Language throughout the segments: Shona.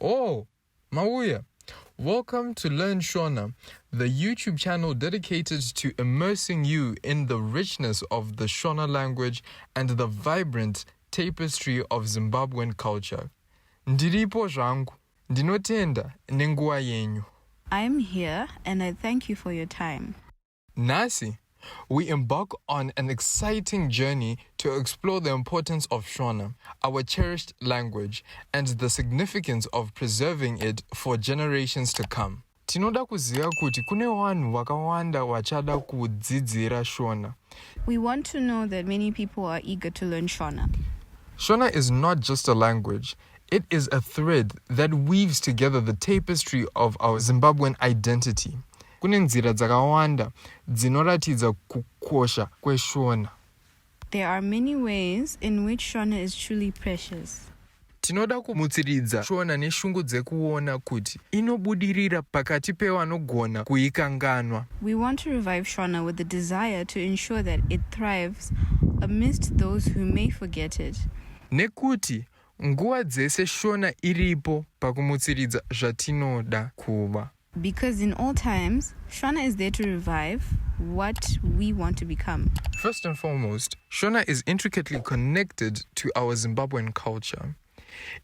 Oh, Mauya. Welcome to Learn Shona, the YouTube channel dedicated to immersing you in the richness of the Shona language and the vibrant tapestry of Zimbabwean culture. Ndiripo zvangu, ndinotenda nenguva yenyu. I'm here and I thank you for your time. Nasi, we embark on an exciting journey to explore the importance of Shona, our cherished language, and the significance of preserving it for generations to come. Tinoda kuziva kuti kune vanhu vakawanda vachada kudzidzira Shona. We want to know that many people are eager to learn Shona. Shona is not just a language. It is a thread that weaves together the tapestry of our Zimbabwean identity. Kune nzira dzakawanda dzinoratidza kukosha kweShona. There are many ways in which Shona is truly precious. Tinoda kumutsiridza Shona neshungu dzekuona kuti inobudirira pakati pevanogona kuikanganwa. We want to revive Shona with the desire to ensure that it thrives amidst those who may forget it. Nekuti nguva dzese Shona iripo pakumutsiridza zvatinoda kuva. Because in all times, Shona is there to revive what we want to become. First and foremost, Shona is intricately connected to our Zimbabwean culture.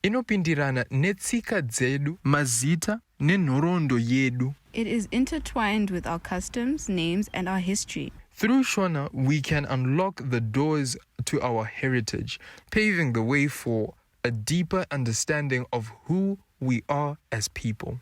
Inopindirana netsika dzedu, mazita nenhoroondo yedu. It is intertwined with our customs, names, and our history. Through Shona, we can unlock the doors to our heritage, paving the way for a deeper understanding of who we are as people.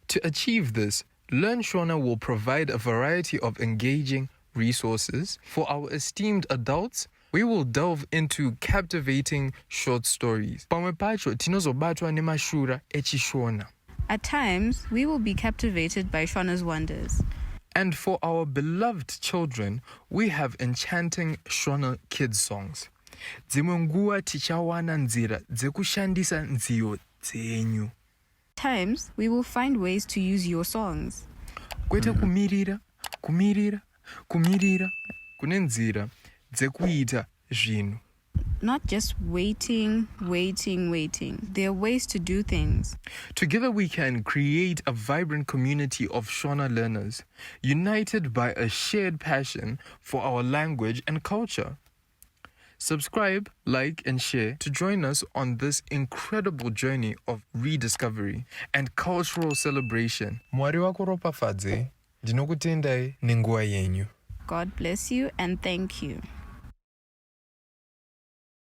To achieve this, Learn Shona will provide a variety of engaging resources. For our esteemed adults, we will delve into captivating short stories. Pamwe pacho tinozobatwa nemashura echiShona. At times, we will be captivated by Shona's wonders. And for our beloved children, we have enchanting Shona kids songs. Dzimwe nguva tichawana nzira dzekushandisa nziyo dzenyu. Times, we will find ways to use your songs. Kwete kumirira kune nzira dzekuita zvinhu. Not just waiting. There are ways to do things. Together we can create a vibrant community of Shona learners, united by a shared passion for our language and culture. Subscribe, like, and share to join us on this incredible journey of rediscovery and cultural celebration. Mwari wakuropafadze, ndinokutendai nenguva yenyu. God bless you and thank you.